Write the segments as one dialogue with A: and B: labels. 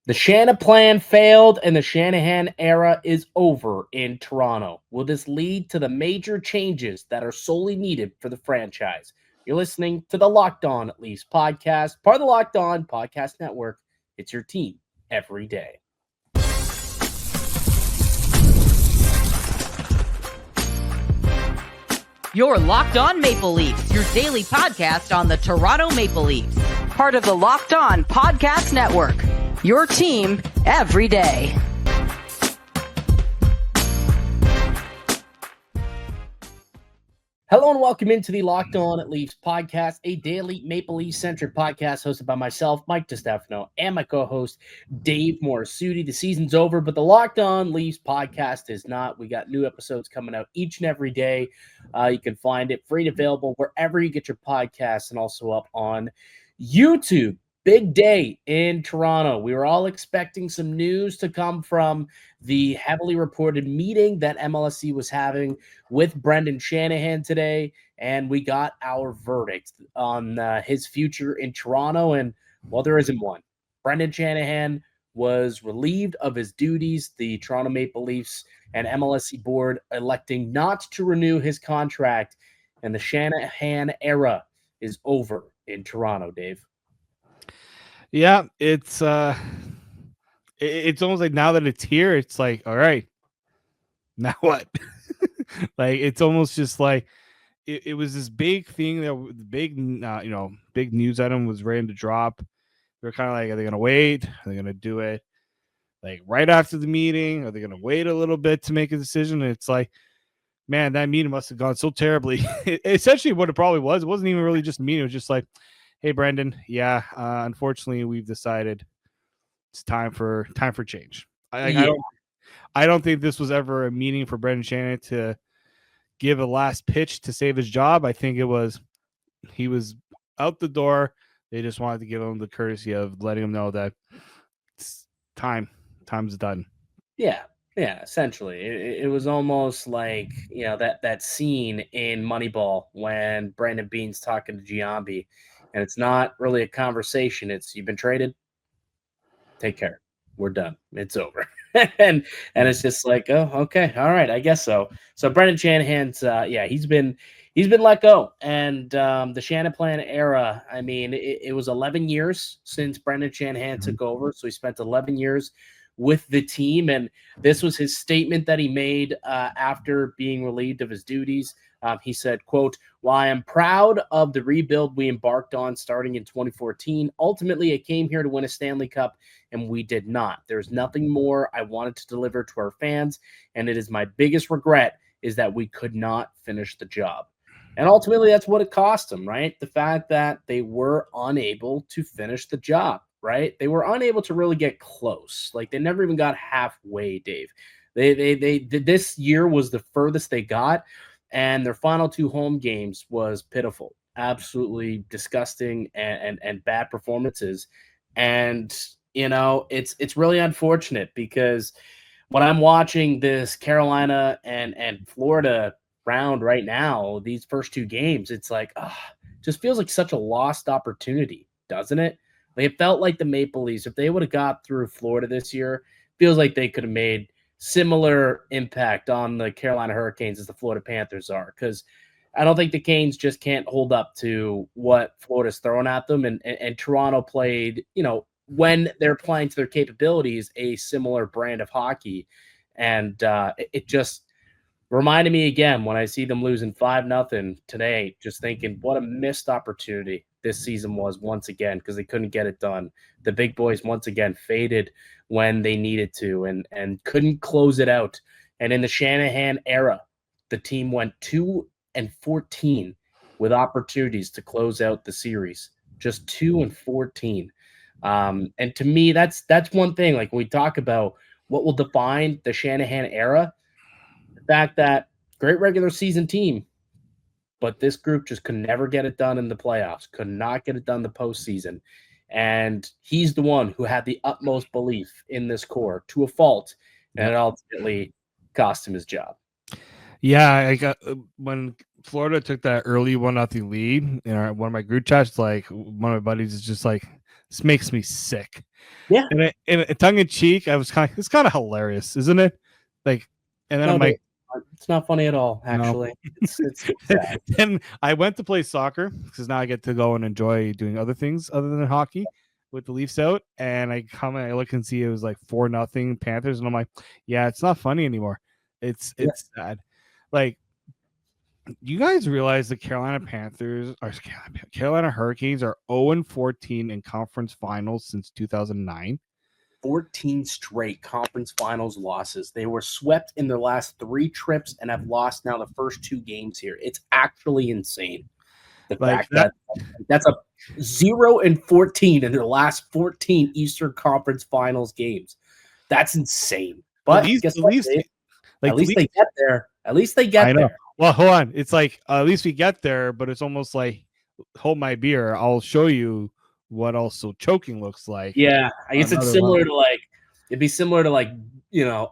A: The Shanahan plan failed and the Shanahan era is over in Toronto. Will this lead to the major changes that are solely needed for the franchise? You're listening to the Locked On Leafs podcast, part of the Locked On Podcast Network. It's your team every day.
B: You're Locked On Maple Leafs, your daily podcast on the Toronto Maple Leafs. Part of the Locked On Podcast Network. Your team every day.
A: Hello and welcome into the Locked On Leafs podcast, a daily Maple Leafs-centric podcast hosted by myself, Mike DiStefano, and my co-host, Dave Morassutti. The season's over, but the Locked On Leafs podcast is not. We got new episodes coming out each and every day. You can find it free and available wherever you get your podcasts and also up on YouTube. Big day in Toronto. We were all expecting some news to come from the heavily reported meeting that MLSE was having with Brendan Shanahan today, and we got our verdict on his future in Toronto, and, well, there isn't one. Brendan Shanahan was relieved of his duties, the Toronto Maple Leafs and MLSE board electing not to renew his contract, and the Shanahan era is over in Toronto, Dave.
C: Yeah, it's almost like now that it's here, it's like, all right, now what? Like, it's almost just like it was this big thing that the big news item was ready to drop. They're kind of like, are they going to wait? Are they going to do it like right after the meeting? Are they going to wait a little bit to make a decision? And it's like, man, that meeting must have gone so terribly. Essentially, what it probably was, it wasn't even really just a meeting. It was just like, hey, Brendan, yeah, unfortunately, we've decided it's time for change. I don't think this was ever a meeting for Brendan Shanahan to give a last pitch to save his job. I think it was he was out the door. They just wanted to give him the courtesy of letting him know that it's time. Time's done.
A: Yeah, essentially. It was almost like, that scene in Moneyball when Brandon Beane's talking to Giambi, and it's not really a conversation. It's, you've been traded. Take care. We're done. It's over. and it's just like, oh, okay, all right, I guess so. So Brendan Shanahan's, he's been let go. And the Shanahan plan era, I mean, it was 11 years since Brendan Shanahan took over. So he spent 11 years with the team. And this was his statement that he made after being relieved of his duties. He said, quote, "While I am proud of the rebuild we embarked on starting in 2014, ultimately I came here to win a Stanley Cup, and we did not. There's nothing more I wanted to deliver to our fans, and it is my biggest regret is that we could not finish the job." And ultimately, that's what it cost them, right? The fact that they were unable to finish the job, right? They were unable to really get close. Like, they never even got halfway, Dave. They this year was the furthest they got. And their final two home games was pitiful, absolutely disgusting and bad performances. And, it's really unfortunate because when I'm watching this Carolina and Florida round right now, these first two games, it's like, just feels like such a lost opportunity, doesn't it? Like, it felt like the Maple Leafs, if they would have got through Florida this year, feels like they could have made similar impact on the Carolina Hurricanes as the Florida Panthers are, because I don't think the Canes just can't hold up to what Florida's throwing at them. And Toronto played, when they're playing to their capabilities, a similar brand of hockey. And it just reminded me again when I see them losing 5-0 today, just thinking what a missed opportunity this season was once again, because they couldn't get it done. The big boys once again faded when they needed to and couldn't close it out. And in the Shanahan era, the team went 2-14 with opportunities to close out the series. Just 2-14. And to me, that's one thing. Like, when we talk about what will define the Shanahan era, the fact that great regular season team, but this group just could never get it done in the playoffs, could not get it done in the postseason. And he's the one who had the utmost belief in this core to a fault, and it ultimately cost him his job.
C: Yeah, I got when Florida took that early 1-0 lead in one of my group chats. Like, one of my buddies is just like, This makes me sick.
A: Yeah.
C: And tongue in cheek, it's kind of hilarious, isn't it? Like, and then
A: No,
C: I'm like,
A: it's not funny at all,
C: no.
A: actually. It's sad.
C: Then I went to play soccer because now I get to go and enjoy doing other things other than hockey with the Leafs out. And I come and I look and see it was like 4-0 Panthers, and I'm like, yeah, it's not funny anymore. It's sad. Like, you guys realize the Carolina Panthers or Carolina Hurricanes are 0-14 in conference finals since 2009.
A: 14 straight conference finals losses. They were swept in their last 3 trips and have lost now the first 2 games here. It's actually insane. The
C: Like
A: fact that that's a 0-14 in their last 14 Eastern Conference Finals games. That's insane. But guess what, Dave? At least they get there. At least they get there.
C: Well, hold on. It's like at least we get there, but it's almost like hold my beer. I'll show you what also choking looks like.
A: Yeah, I guess it's similar to like it'd be similar to like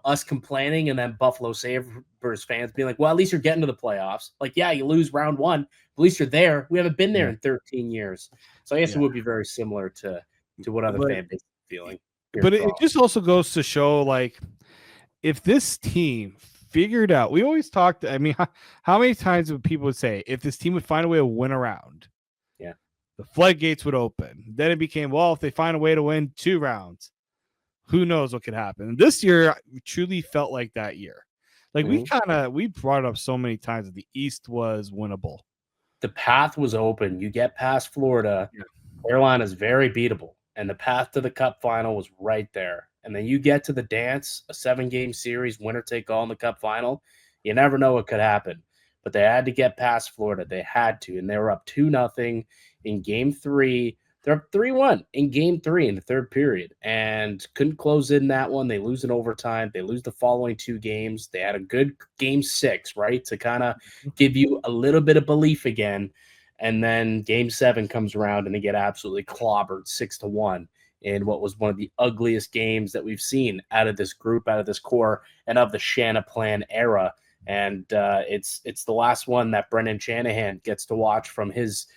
A: us complaining and then Buffalo Sabres fans being like, well, at least you're getting to the playoffs. Like, yeah, you lose round 1, at least you're there. We haven't been there in 13 years. So I guess it would be very similar to what other fan base is feeling.
C: But it just also goes to show, like, if this team figured out, we always talked, I mean, how many times would people say, if this team would find a way to win a round, the floodgates would open. Then it became, well, if they find a way to win 2 rounds, who knows what could happen. And this year truly felt like that year. Like we brought it up so many times that the East was winnable.
A: The path was open. You get past Florida, Carolina's very beatable. And the path to the Cup final was right there. And then you get to the dance, a 7-game series, winner take all in the Cup final. You never know what could happen. But they had to get past Florida. They had to. And they were up 2-0 in Game 3. They're up 3-1 in Game 3 in the third period and couldn't close in that one. They lose in overtime. They lose the following 2 games. They had a good Game 6, right, to kind of give you a little bit of belief again. And then Game 7 comes around and they get absolutely clobbered 6-1 in what was one of the ugliest games that we've seen out of this group, out of this core, and of the Shanahan era. And it's the last one that Brendan Shanahan gets to watch from his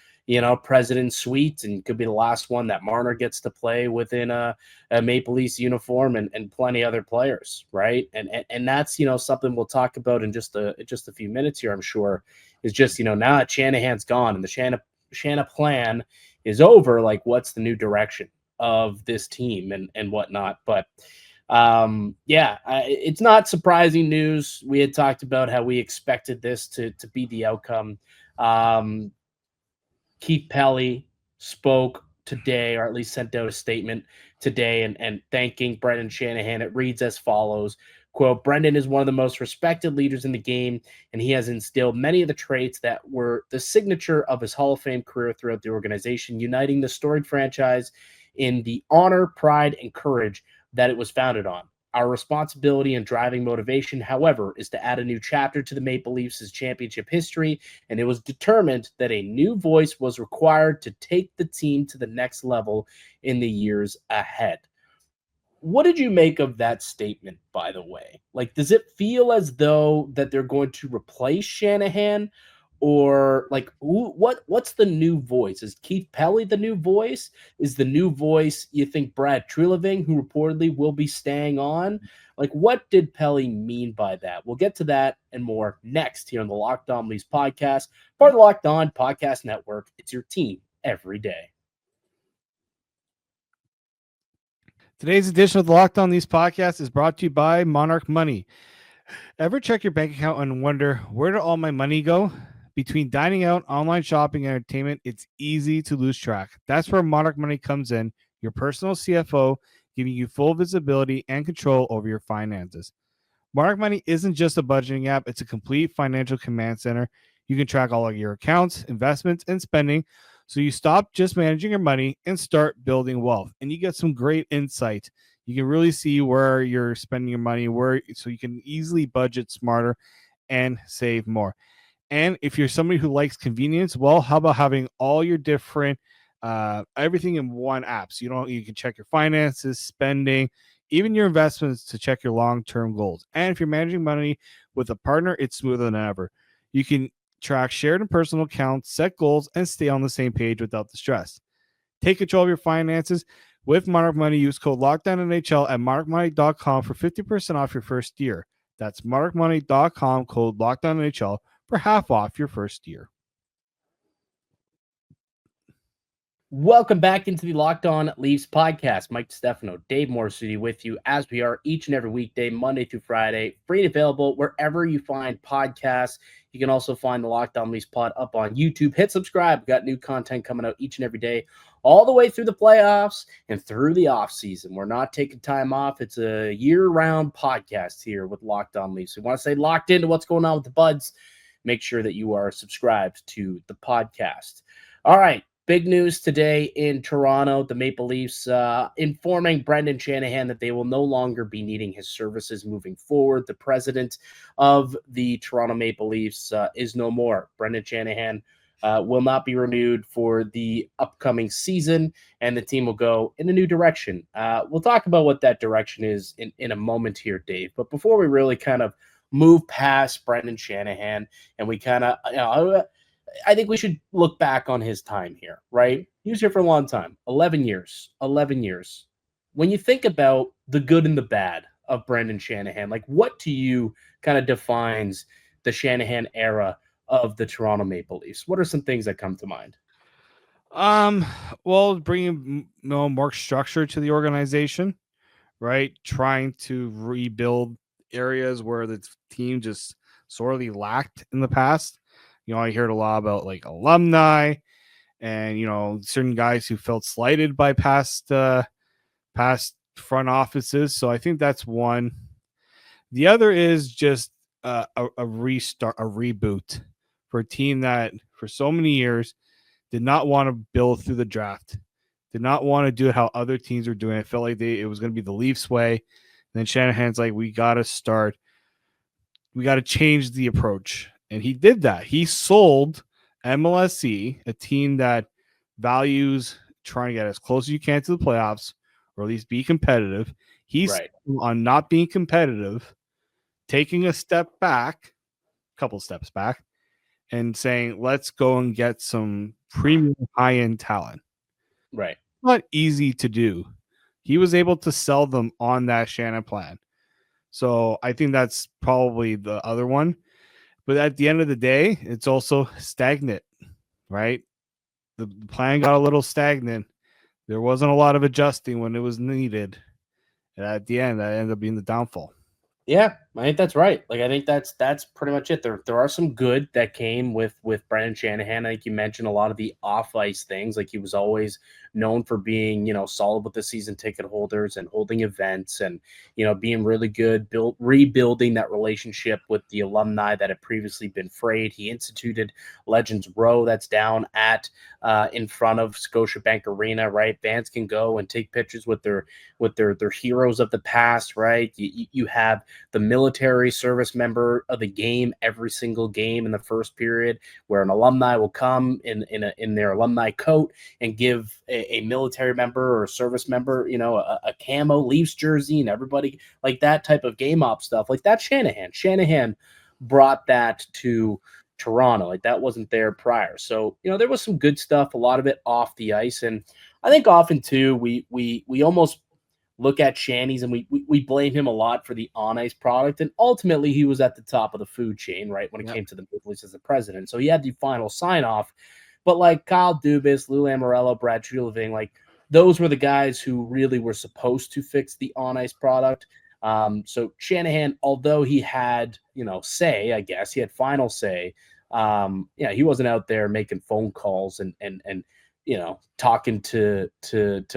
A: president's suite, and could be the last one that Marner gets to play within a Maple Leafs uniform and plenty other players, right? And that's something we'll talk about in just a few minutes here, I'm sure, is just now that Shanahan's gone and the Shanahan plan is over, like what's the new direction of this team and whatnot. But it's not surprising news. We had talked about how we expected this to be the outcome. Keith Pelly spoke today, or at least sent out a statement today and thanking Brendan Shanahan. It reads as follows, quote, Brendan is one of the most respected leaders in the game, and he has instilled many of the traits that were the signature of his Hall of Fame career throughout the organization, uniting the storied franchise in the honor, pride, and courage that it was founded on. Our responsibility and driving motivation, however, is to add a new chapter to the Maple Leafs' championship history, and it was determined that a new voice was required to take the team to the next level in the years ahead. What did you make of that statement, by the way? Like, does it feel as though that they're going to replace Shanahan? Or like, what's the new voice? Is Keith Pelly the new voice? Is the new voice, you think, Brad Treliving, who reportedly will be staying on? Like, what did Pelly mean by that? We'll get to that and more next here on the Locked On Leafs podcast, part of the Locked On Podcast Network. It's your team every day.
C: Today's edition of the Locked On Leafs podcast is brought to you by Monarch Money. Ever check your bank account and wonder, where did all my money go? Between dining out, online shopping, and entertainment, it's easy to lose track. That's where Monarch Money comes in, your personal CFO, giving you full visibility and control over your finances. Monarch Money isn't just a budgeting app, it's a complete financial command center. You can track all of your accounts, investments, and spending, so you stop just managing your money and start building wealth. And you get some great insight. You can really see where you're spending your money, so you can easily budget smarter and save more. And if you're somebody who likes convenience, well, how about having all your different everything in one app? So you can check your finances, spending, even your investments to check your long-term goals. And if you're managing money with a partner, it's smoother than ever. You can track shared and personal accounts, set goals, and stay on the same page without the stress. Take control of your finances with Monarch Money. Use code LOCKDOWNNHL at monarchmoney.com for 50% off your first year. That's monarchmoney.com, code LOCKDOWNNHL for half off your first year.
A: Welcome back into the Locked On Leafs podcast. Mike DiStefano, Dave Morassutti with you as we are each and every weekday, Monday through Friday, free and available wherever you find podcasts. You can also find the Locked On Leafs pod up on YouTube. Hit subscribe. We've got new content coming out each and every day, all the way through the playoffs and through the off season. We're not taking time off. It's a year-round podcast here with Locked On Leafs. We want to stay locked into what's going on with the Buds. Make sure that you are subscribed to the podcast. All right. Big news today in Toronto. The Maple Leafs informing Brendan Shanahan that they will no longer be needing his services moving forward. The president of the Toronto Maple Leafs is no more. Brendan Shanahan will not be renewed for the upcoming season, and the team will go in a new direction. We'll talk about what that direction is in a moment here, Dave. But before we really kind of move past Brendan Shanahan and we kind of, I think we should look back on his time here, right? He was here for a long time, 11 years. When you think about the good and the bad of Brendan Shanahan, like what to you kind of defines the Shanahan era of the Toronto Maple Leafs? What are some things that come to mind?
C: Well, bringing more structure to the organization, right? Trying to rebuild areas where the team just sorely lacked in the past. I heard a lot about like alumni and, certain guys who felt slighted by past front offices. So I think that's one. The other is just a restart, a reboot for a team that for so many years did not want to build through the draft, did not want to do it how other teams were doing. It felt like it was going to be the Leafs way. And then Shanahan's like, we got to change the approach. And he did that. He sold MLSE, a team that values trying to get as close as you can to the playoffs, or at least be competitive. He's
A: right
C: on not being competitive, taking a couple steps back, and saying, let's go and get some premium high-end talent.
A: Right.
C: Not easy to do. He was able to sell them on that Shannon plan. So I think that's probably the other one. But at the end of the day, it's also stagnant, right? The plan got a little stagnant. There wasn't a lot of adjusting when it was needed. And at the end, that ended up being the downfall.
A: Yeah, I think that's right. Like, I think that's pretty much it. There are some good that came with Brendan Shanahan. I think you mentioned a lot of the off ice things. Like, he was always known for being, solid with the season ticket holders and holding events and, being really good, rebuilding that relationship with the alumni that had previously been frayed. He instituted Legends Row that's down at in front of Scotiabank Arena, right? Fans can go and take pictures with their heroes of the past, right? You have the military service member of the game every single game in the first period, where an alumni will come in their alumni coat and give a military member or a service member, a camo Leafs jersey, and everybody like that type of game op stuff. Like that's Shanahan brought that to Toronto. Like that wasn't there prior. So, there was some good stuff, a lot of it off the ice. And I think often too, we almost look at Shanny's and we blame him a lot for the on-ice product. And ultimately he was at the top of the food chain, right? When it came to the Maple Leafs as the president. So he had the final sign off, but like Kyle Dubas, Lou Lamoriello, Brad Treliving, like those were the guys who really were supposed to fix the on-ice product. So Shanahan, although he had, say, I guess he had final say, he wasn't out there making phone calls and talking to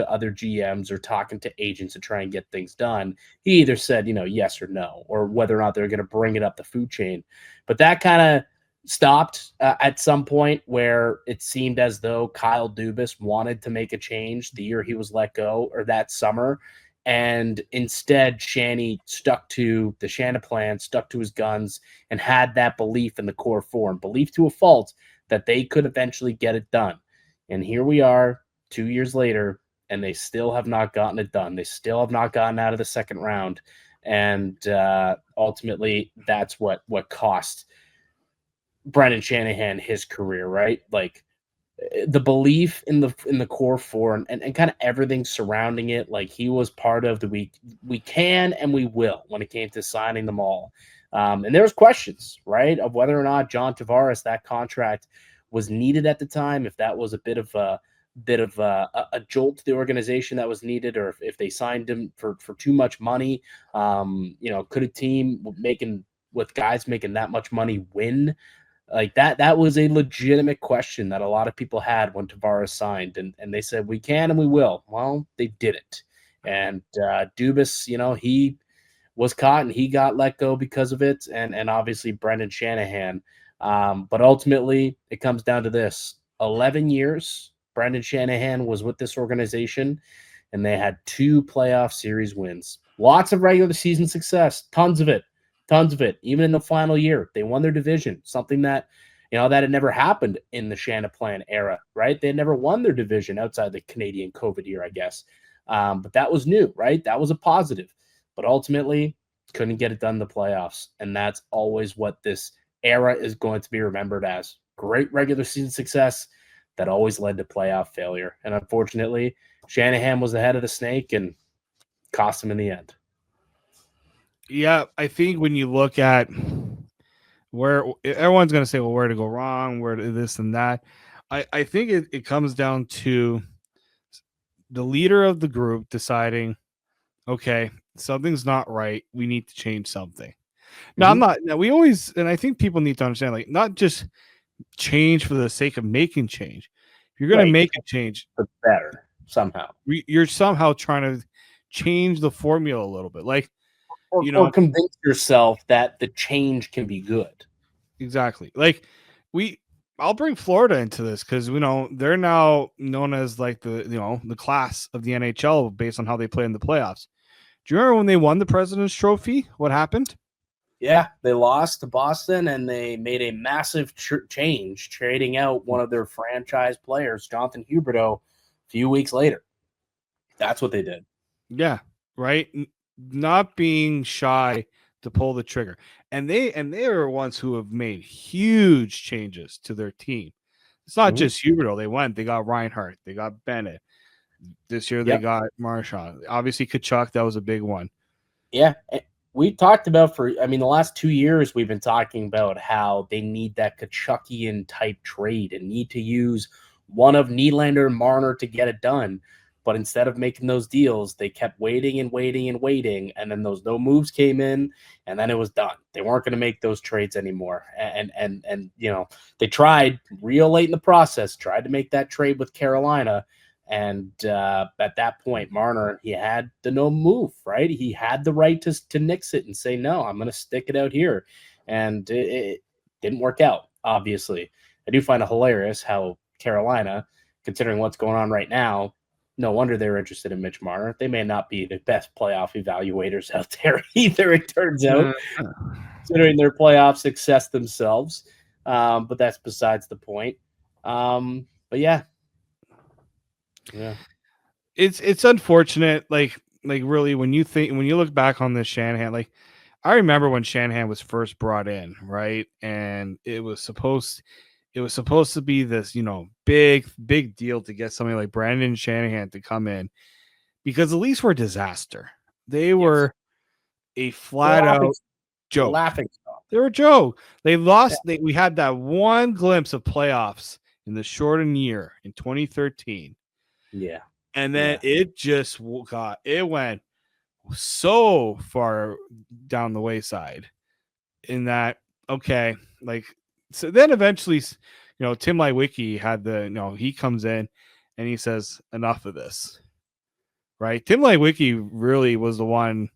A: other GMs or talking to agents to try and get things done. He either said, yes or no, or whether or not they're going to bring it up the food chain. But that kind of stopped at some point where it seemed as though Kyle Dubas wanted to make a change the year he was let go or that summer. And instead, Shanny stuck to the Shanna plan, stuck to his guns, and had that belief in the core four, and belief to a fault that they could eventually get it done. And here we are 2 years later, and they still have not gotten it done. They still have not gotten out of the second round. And ultimately, that's what cost Brendan Shanahan his career, right? Like the belief in the core four and kind of everything surrounding it. Like he was part of the we can and we will when it came to signing them all. And there was questions, right, of whether or not John Tavares, that contract was needed at the time, if that was a bit of a jolt to the organization that was needed, or if they signed him for too much money. Could a team with guys making that much money win? Like that was a legitimate question that a lot of people had when Tavares signed, and they said we can and we will. Well, they didn't. And Dubas, he was caught and he got let go because of it, and obviously Brendan Shanahan. But ultimately, it comes down to this: 11 years Brendan Shanahan was with this organization, and they had 2 playoff series wins. Lots of regular season success, tons of it. Even in the final year, they won their division, something that that had never happened in the Shanahan era, right? They had never won their division outside the Canadian COVID year, I guess. But that was new, right? That was a positive. But ultimately, couldn't get it done in the playoffs. And that's always what this era is going to be remembered as. Great regular season success that always led to playoff failure. And unfortunately, Shanahan was the head of the snake and cost him in the end.
C: Yeah, I think when you look at where everyone's going to say, well, where to go wrong, where to this and that, I think it comes down to the leader of the group deciding, okay, something's not right. We need to change something. Now, I'm not, now we always, and I think people need to understand, like, not just change for the sake of making change. If you're going to make a change,
A: but better somehow.
C: You're somehow trying to change the formula a little bit. Like,
A: or convince yourself that the change can be good.
C: Exactly. Like I'll bring Florida into this because they're now known as like the class of the NHL based on how they play in the playoffs. Do you remember when they won the President's Trophy? What happened?
A: Yeah, they lost to Boston and they made a massive change, trading out one of their franchise players, Jonathan Huberdeau, a few weeks later. That's what they did.
C: Yeah, right. Not being shy to pull the trigger, and they are ones who have made huge changes to their team. It's not just Huberdeau. They got Reinhart, they got Bennett. This year they got Marchand. Obviously, Kachuk, that was a big one.
A: Yeah, we talked about the last 2 years we've been talking about how they need that Kachukian type trade and need to use one of Nylander and Marner to get it done. But instead of making those deals, they kept waiting and waiting and waiting. And then those no moves came in and then it was done. They weren't going to make those trades anymore. And they tried real late in the process, tried to make that trade with Carolina. And at that point, Marner, he had the no move, right? He had the right to nix it and say, no, I'm going to stick it out here. And it didn't work out, obviously. I do find it hilarious how Carolina, considering what's going on right now, no wonder they're interested in Mitch Marner. They may not be the best playoff evaluators out there either, it turns out, considering their playoff success themselves. But that's besides the point. But yeah. Yeah.
C: It's unfortunate. Like really, when you look back on this Shanahan, like I remember when Shanahan was first brought in, right? And it was supposed to be this, big deal to get somebody like Brendan Shanahan to come in because the Leafs were a disaster. They were a flat out joke.
A: Laughing stock.
C: They were a joke. They lost. We had that one glimpse of playoffs in the shortened year in 2013.
A: Yeah.
C: And then it just went so far down the wayside in that, okay, like, so then eventually, Tim Leiweke had he comes in and he says, enough of this, right? Tim Leiweke really was the one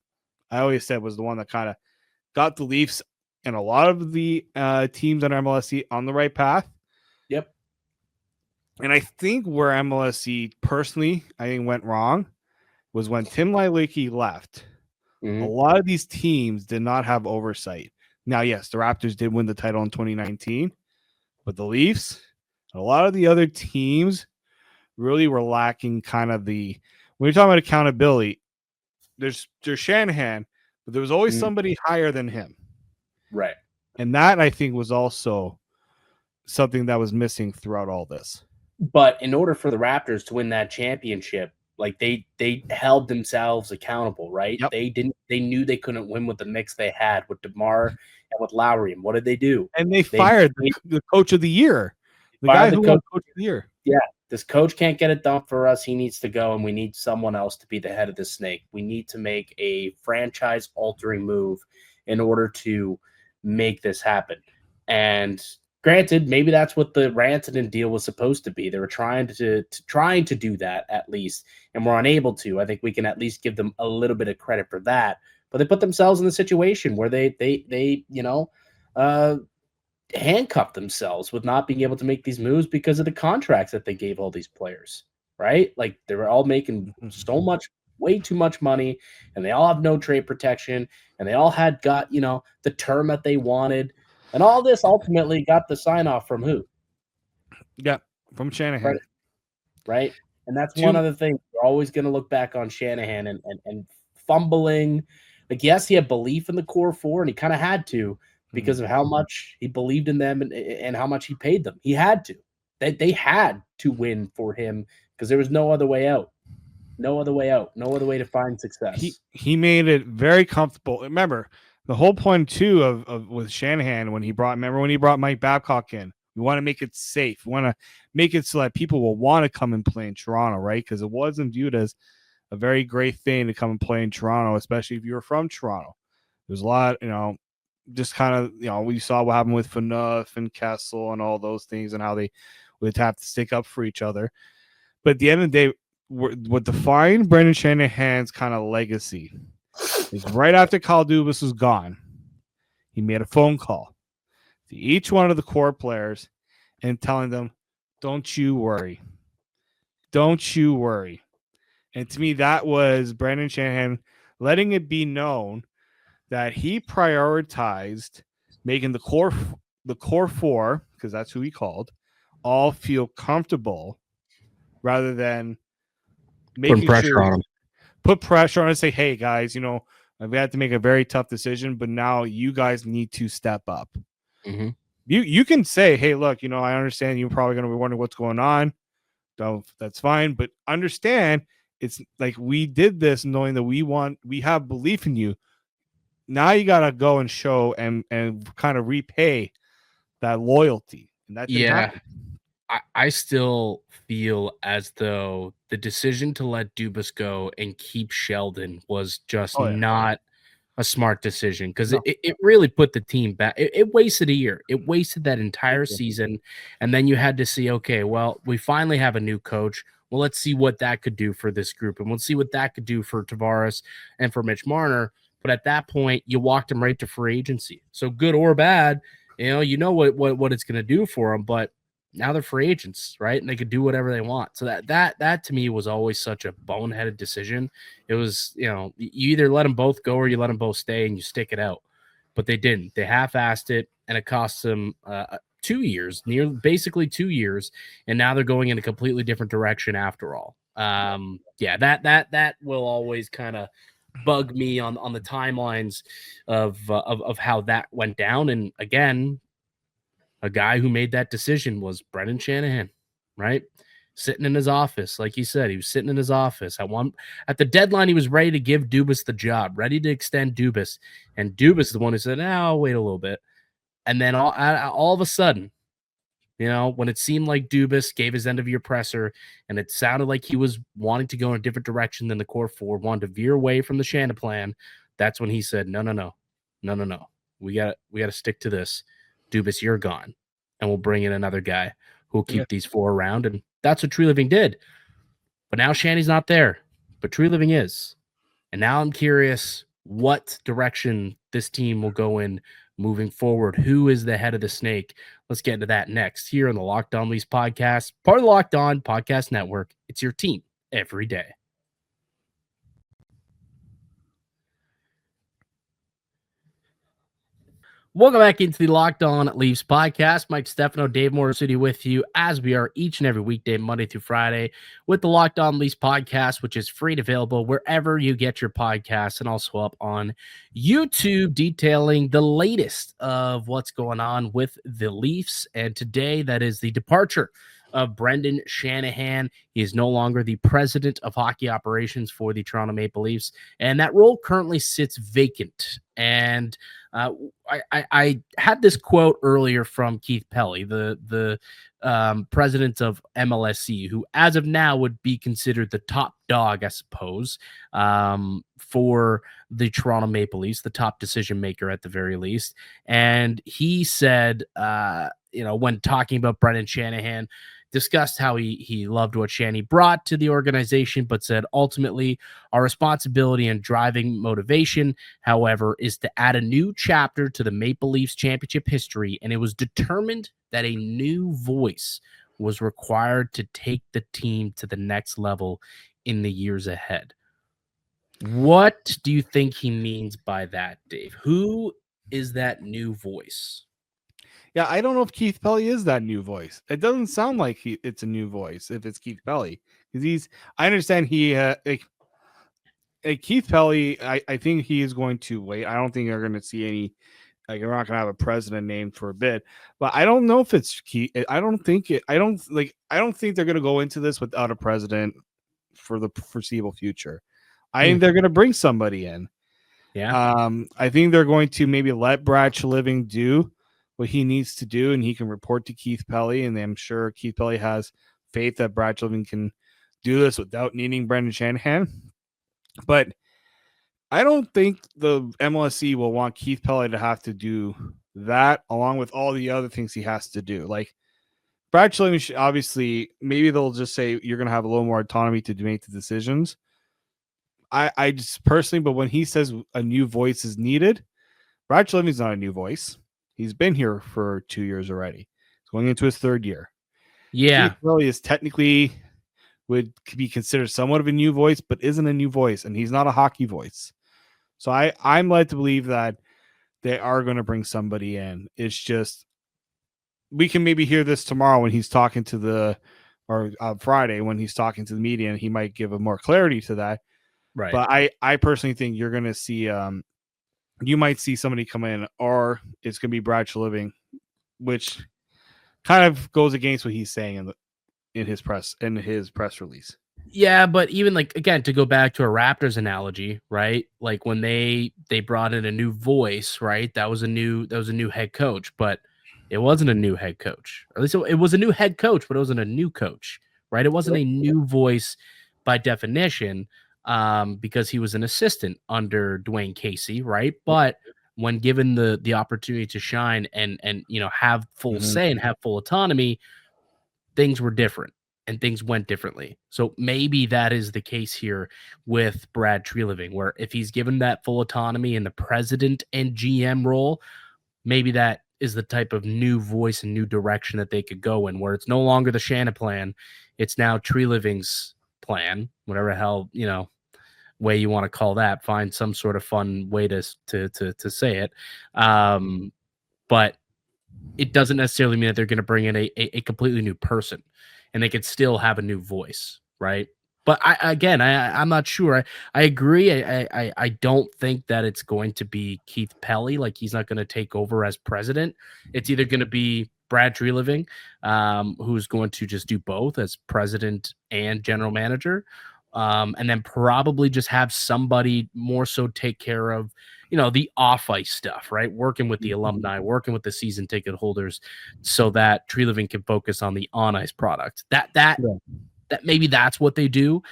C: I always said was the one that kind of got the Leafs and a lot of the teams on MLSE on the right path.
A: Yep.
C: And I think where MLSE personally, I think went wrong was when Tim Leiweke left. A lot of these teams did not have oversight. Now, yes, the Raptors did win the title in 2019, but the Leafs, a lot of the other teams really were lacking kind of when you're talking about accountability, there's Shanahan, but there was always somebody higher than him.
A: Right.
C: And that, I think, was also something that was missing throughout all this.
A: But in order for the Raptors to win that championship, like they held themselves accountable, right?
C: Yep.
A: They knew they couldn't win with the mix they had with DeMar and with Lowry. And what did they do?
C: And they
A: They
C: fired the coach of the year, the guy
A: fired the
C: who
A: coach.
C: won coach of the year.
A: Yeah, this coach can't get it done for us. He needs to go, and we need someone else to be the head of the snake. We need to make a franchise-altering move in order to make this happen. And granted, maybe that's what the Rantanen deal was supposed to be. They were trying to do that at least, and we're unable to. I think we can at least give them a little bit of credit for that. But they put themselves in the situation where they handcuffed themselves with not being able to make these moves because of the contracts that they gave all these players, right? Like they were all making so much, way too much money, and they all have no trade protection, and they all got the term that they wanted, and all this ultimately got the sign off from who?
C: Yeah, from Shanahan.
A: Right? And that's one other thing. We're always going to look back on Shanahan and fumbling. Like, yes, he had belief in the core four, and he kind of had to, because of how much he believed in them and how much he paid them. He had to. They had to win for him because there was no other way out. No other way out. No other way to find success.
C: He made it very comfortable. Remember, the whole point too of with Shanahan when he brought Mike Babcock in. We want to make it safe. We want to make it so that people will want to come and play in Toronto, right? Because it wasn't viewed as a very great thing to come and play in Toronto, especially if you were from Toronto. There's a lot, just kind of, we saw what happened with Phaneuf and Kessel and all those things and how they would have to stick up for each other. But at the end of the day, what defined Brendan Shanahan's kind of legacy is right after Kyle Dubas was gone, he made a phone call to each one of the core players and telling them, don't you worry. Don't you worry. And to me, that was Brendan Shanahan letting it be known that he prioritized making the core four, because that's who he called, all feel comfortable rather than making
A: pressure on them.
C: Put pressure on and say, hey, guys, I've had to make a very tough decision, but now you guys need to step up.
A: Mm-hmm.
C: You can say, hey, look, I understand you're probably going to be wondering what's going on. That's fine. But understand, it's like we did this knowing that we have belief in you. Now you got to go and show and kind of repay that loyalty. And that didn't happen.
A: I still feel as though the decision to let Dubas go and keep Sheldon was just not a smart decision because it really put the team back. It wasted a year. It wasted that entire season. And then you had to see, okay, well, we finally have a new coach. Well, let's see what that could do for this group. And we'll see what that could do for Tavares and for Mitch Marner. But at that point, you walked him right to free agency. So good or bad, what it's going to do for him. But now they're free agents, right? And they could do whatever they want. So that to me was always such a boneheaded decision. It was, you either let them both go or you let them both stay and you stick it out. But they didn't. They half-assed it, and it cost them 2 years, basically 2 years, and now they're going in a completely different direction after all. That will always kind of bug me on the timelines of how that went down. And again, a guy who made that decision was Brendan Shanahan, right? Sitting in his office. Like he said, he was sitting in his office. At the deadline, he was ready to give Dubas the job, ready to extend Dubas. And Dubas is the one who said, I'll wait a little bit. And then all of a sudden, when it seemed like Dubas gave his end of year presser and it sounded like he was wanting to go in a different direction than the core four, wanted to veer away from the Shanahan plan, that's when he said, no. We got to stick to this. Dubas, you're gone. And we'll bring in another guy who will keep these four around. And that's what True Living did. But now Shanny's not there. But True Living is. And now I'm curious what direction this team will go in moving forward. Who is the head of the snake? Let's get into that next here on the Locked On Leafs podcast, part of the Locked On Podcast Network. It's your team every day. Welcome back into the Locked On Leafs podcast. Mike DiStefano, David Morassutti with you as we are each and every weekday, Monday through Friday, with the Locked On Leafs podcast, which is free and available wherever you get your podcasts and also up on YouTube, detailing the latest of what's going on with the Leafs. And today, that is the departure of Brendan Shanahan. He is no longer the president of hockey operations for the Toronto Maple Leafs, and that role currently sits vacant. And I had this quote earlier from Keith Pelly, the president of MLSE, who as of now would be considered the top dog, I suppose, for the Toronto Maple Leafs, the top decision maker at the very least. And he said, when talking about Brendan Shanahan, discussed how he loved what Shanny brought to the organization, but said ultimately our responsibility and driving motivation, however, is to add a new chapter to the Maple Leafs championship history, and it was determined that a new voice was required to take the team to the next level in the years ahead. What do you think he means by that, Dave? Who is that new voice?
C: Yeah, I don't know if Keith Pelly is that new voice. It doesn't sound like it's a new voice if it's Keith Pelly, because I understand Keith Pelly. I think he is going to wait. I don't think you're going to see any. Like, you're not going to have a president named for a bit, but I don't know if it's Keith. I don't think they're going to go into this without a president for the foreseeable future. I think they're going to bring somebody in.
A: Yeah.
C: I think they're going to maybe let Brad Treliving do what he needs to do, and he can report to Keith Pelly, and I'm sure Keith Pelly has faith that Brad Treliving can do this without needing Brendan Shanahan. But I don't think the MLSE will want Keith Pelly to have to do that along with all the other things he has to do. Like, Brad Treliving, obviously, maybe they'll just say you're going to have a little more autonomy to make the decisions. I just personally, but when he says a new voice is needed, Brad Treliving's not a new voice. He's been here for 2 years already. He's going into his third year.
A: Yeah.
C: Keith Pelly is technically would be considered somewhat of a new voice, but isn't a new voice, and he's not a hockey voice. So I'm led to believe that they are going to bring somebody in. It's just we can maybe hear this tomorrow when he's talking to or Friday when he's talking to the media, and he might give a more clarity to that.
A: Right.
C: But I personally think you're going to see you might see somebody come in, or it's going to be Brad Treliving, which kind of goes against what he's saying in his press release.
A: Yeah, but even like, again, to go back to a Raptors analogy, right? Like when they brought in a new voice, right? That was a new head coach, but it wasn't a new head coach. Or at least it was a new head coach, but it wasn't a new coach, right? It wasn't a new voice by definition, because he was an assistant under Dwayne Casey, right? But when given the opportunity to shine and have full say and have full autonomy, things were different and things went differently. So maybe that is the case here with Brad Treliving, where if he's given that full autonomy in the president and GM role, maybe that is the type of new voice and new direction that they could go in, where it's no longer the Shanna plan. It's now Treliving's plan, whatever hell, way you want to call that. Find some sort of fun way to say it. But it doesn't necessarily mean that they're going to bring in a completely new person, and they could still have a new voice, right? But I'm not sure. I agree. I don't think that it's going to be Keith Pelly. Like, he's not going to take over as president. It's either going to be Brad Treliving, who's going to just do both as president and general manager. And then probably just have somebody more so take care of, the off-ice stuff, right? Working with the alumni, working with the season ticket holders, so that Treliving can focus on the on-ice product. That maybe that's what they do.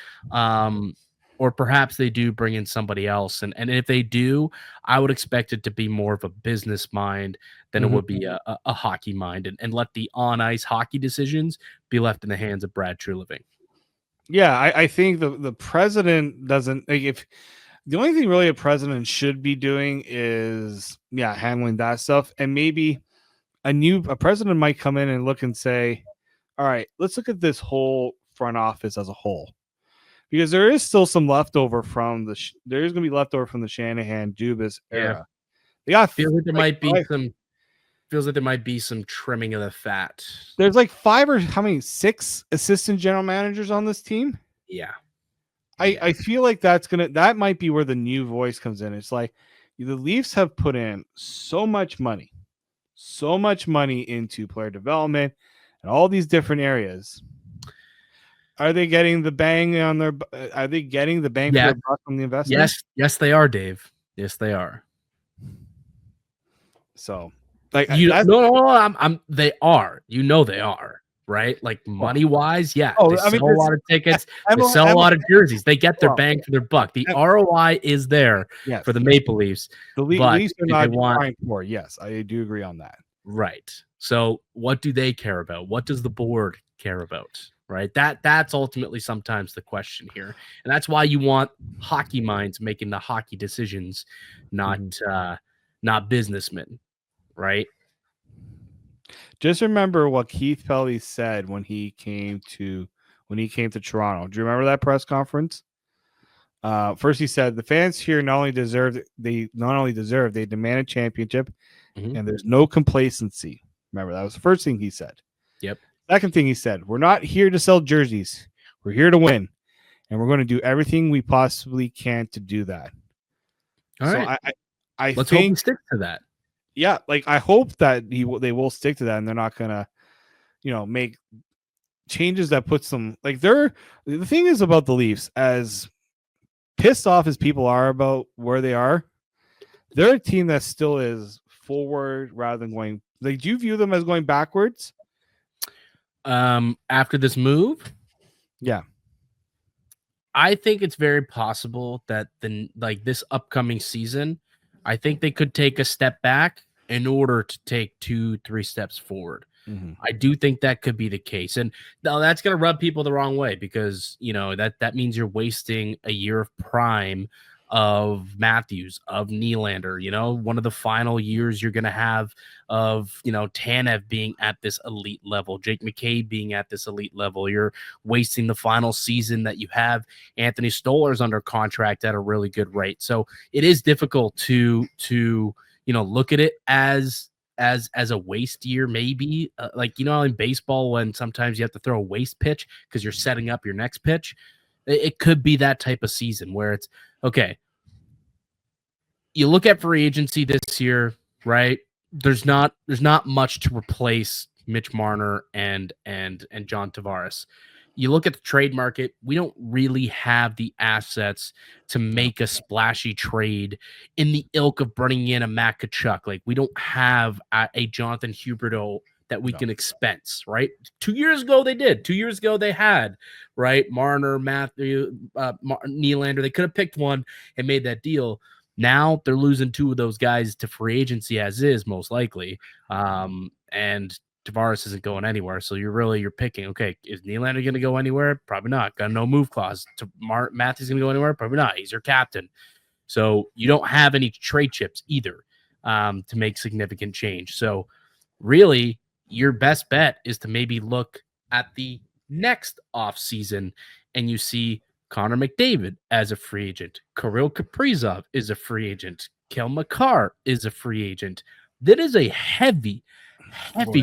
A: Or perhaps they do bring in somebody else. And if they do, I would expect it to be more of a business mind than it would be a hockey mind, and let the on-ice hockey decisions be left in the hands of Brad Treliving.
C: Yeah, I think the president doesn't, like, if the only thing really a president should be doing is handling that stuff, and maybe a president might come in and look and say, all right, let's look at this whole front office as a whole, because there is still some leftover from there is going to be leftover from the Shanahan Dubas era.
A: Feels like there might be some trimming of the fat.
C: There's like 6 assistant general managers on this team.
A: Yeah.
C: I feel like that might be where the new voice comes in. It's like the Leafs have put in so much money into player development in all these different areas. Are they getting the bang on their? Are they getting the bang for their buck from the investment?
A: Yes, they are, Dave. Yes, they are.
C: So, like,
A: no, they are. You know, they are. Right, like money wise, yeah. They sell a lot of tickets. They sell a lot of jerseys. They get their bang for their buck. The ROI is there for the Maple Leafs.
C: The Leafs are not trying for. Yes, I do agree on that.
A: Right. So, what do they care about? What does the board care about? Right. That's ultimately sometimes the question here, and that's why you want hockey minds making the hockey decisions, not businessmen. Right.
C: Just remember what Keith Pelly said when he came to Toronto. Do you remember that press conference? First, he said the fans here not only deserve, they demand a championship, and there's no complacency. Remember, that was the first thing he said.
A: Yep.
C: Second thing he said, we're not here to sell jerseys. We're here to win, and we're going to do everything we possibly can to do that.
A: All right.
C: Let's
A: hope we stick to that.
C: Yeah, like I hope that they will stick to that, and they're not gonna, make changes that puts them like the thing is about the Leafs, as pissed off as people are about where they are, they're a team that still is forward rather than going. Like, do you view them as going backwards?
A: After this move,
C: yeah,
A: I think it's very possible that this upcoming season, I think they could take a step back in order to take 2-3 steps forward. I do think that could be the case. And now that's going to rub people the wrong way because, that means you're wasting a year of prime of Matthews, of Nylander, one of the final years you're going to have of, Tanev being at this elite level, Jake McCabe being at this elite level. You're wasting the final season that you have Anthony Stolarz under contract at a really good rate. So it is difficult to look at it as a waste year, maybe in baseball, when sometimes you have to throw a waste pitch because you're setting up your next pitch. It could be that type of season where it's okay. You look at free agency this year, right? There's not much to replace Mitch Marner and John Tavares. You look at the trade market, we don't really have the assets to make a splashy trade in the ilk of bringing in a Matt Tkachuk. Like, we don't have a Jonathan Huberdeau that we can expense, right? 2 years ago, they did. 2 years ago, they had, right? Marner, Matthew, Nylander. They could have picked one and made that deal. Now they're losing two of those guys to free agency as is, most likely. And Tavares isn't going anywhere, so you're picking. Okay, is Nylander going to go anywhere? Probably not. Got no move clause. Matthews going to go anywhere? Probably not. He's your captain, so you don't have any trade chips either to make significant change. So really, your best bet is to maybe look at the next off season, and you see Connor McDavid as a free agent. Kirill Kaprizov is a free agent. Kel McCarr is a free agent. That is a heavy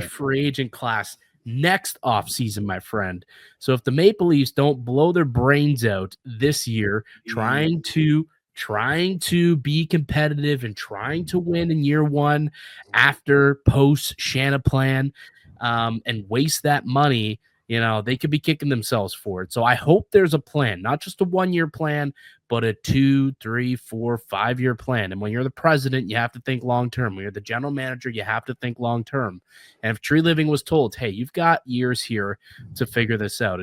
A: free agent class next offseason, my friend. So if the Maple Leafs don't blow their brains out this year trying to be competitive and trying to win in year one after post Shanaplan, and waste that money, they could be kicking themselves for it. So I hope there's a plan, not just a 1 year plan, but a 2, 3, 4, 5 year plan. And when you're the president, you have to think long term. When you're the general manager, you have to think long term. And if Tree Living was told, hey, you've got years here to figure this out,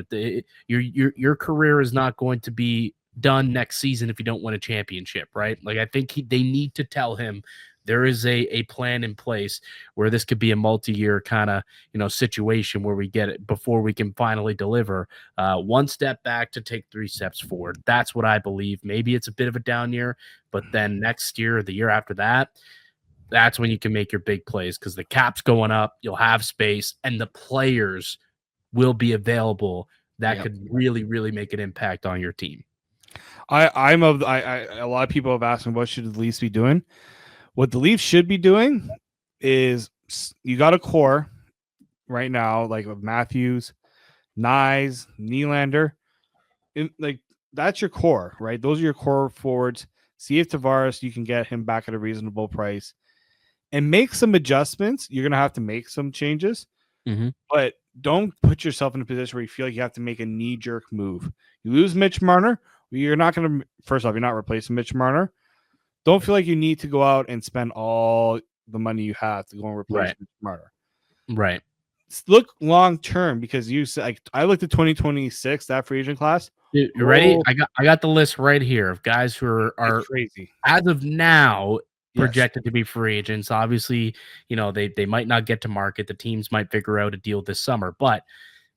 A: your career is not going to be done next season if you don't win a championship, right? Like, I think they need to tell him there is a plan in place where this could be a multi-year kind of, situation where we get it before we can finally deliver. One step back to take 3 steps forward. That's what I believe. Maybe it's a bit of a down year, but then next year or the year after that, that's when you can make your big plays because the cap's going up, you'll have space, and the players will be available that could really, really make an impact on your team.
C: A lot of people have asked me, what should the Leafs be doing? What the Leafs should be doing is, you got a core right now, like with Matthews, Nyes, Nylander. That's your core, right? Those are your core forwards. See if Tavares, you can get him back at a reasonable price and make some adjustments. You're going to have to make some changes,
A: Mm-hmm.
C: But don't put yourself in a position where you feel like you have to make a knee-jerk move. You lose Mitch Marner, you're not going to, first off, you're not replacing Mitch Marner. Don't feel like you need to go out and spend all the money you have to go and replace Mitch Marner.
A: Right.
C: Look long term, because you said, like, I looked at 2026, that free agent class.
A: You ready? I got the list right here of guys who are
C: crazy
A: as of now projected to be free agents. Obviously, they might not get to market. The teams might figure out a deal this summer, but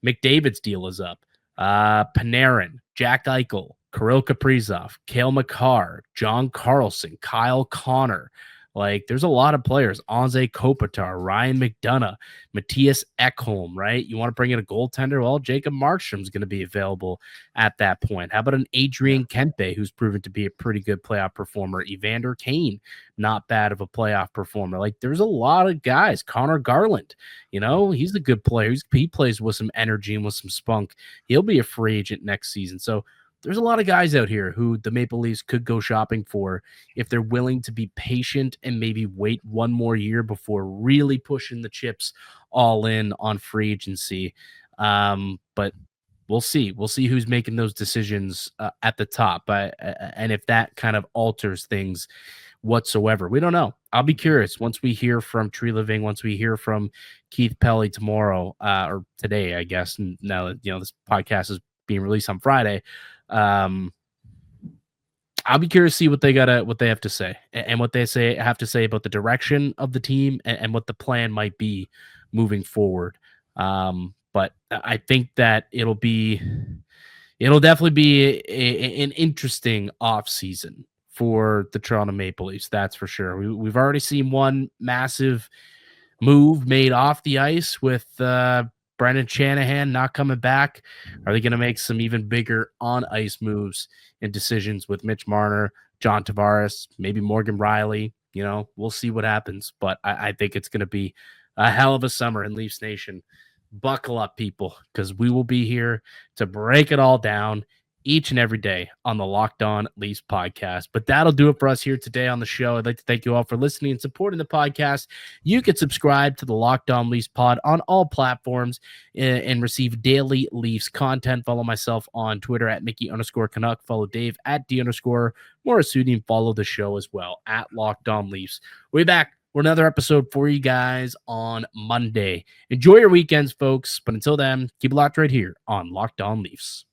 A: McDavid's deal is up. Panarin, Jack Eichel, Kirill Kaprizov, Cale Makar, John Carlson, Kyle Connor. Like, there's a lot of players. Anze Kopitar, Ryan McDonough, Matthias Ekholm, right? You want to bring in a goaltender? Well, Jacob Markstrom's going to be available at that point. How about an Adrian Kempe, who's proven to be a pretty good playoff performer? Evander Kane, not bad of a playoff performer. Like, there's a lot of guys. Connor Garland, he's a good player. He plays with some energy and with some spunk. He'll be a free agent next season. So there's a lot of guys out here who the Maple Leafs could go shopping for if they're willing to be patient and maybe wait one more year before really pushing the chips all in on free agency. But we'll see. We'll see who's making those decisions at the top. And if that kind of alters things whatsoever, we don't know. I'll be curious once we hear from Tree Living, once we hear from Keith Pelly tomorrow or today, I guess. And now that this podcast is being released on Friday. I'll be curious to see what they have to say and what they have to say about the direction of the team and what the plan might be moving forward. But I think that it'll definitely be an interesting offseason for the Toronto Maple Leafs. That's for sure. We've already seen one massive move made off the ice with Brendan Shanahan not coming back. Are they going to make some even bigger on ice moves and decisions with Mitch Marner, John Tavares, maybe Morgan Riley? We'll see what happens, but I think it's going to be a hell of a summer in Leafs Nation. Buckle up, people, because we will be here to break it all down each and every day on the Locked On Leafs podcast. But that'll do it for us here today on the show. I'd like to thank you all for listening and supporting the podcast. You can subscribe to the Locked On Leafs pod on all platforms and receive daily Leafs content. Follow myself on Twitter at Mickey_Canuck. Follow Dave at D_Morassutti, and follow the show as well at Locked On Leafs. We'll be back for another episode for you guys on Monday. Enjoy your weekends, folks. But until then, keep it locked right here on Locked On Leafs.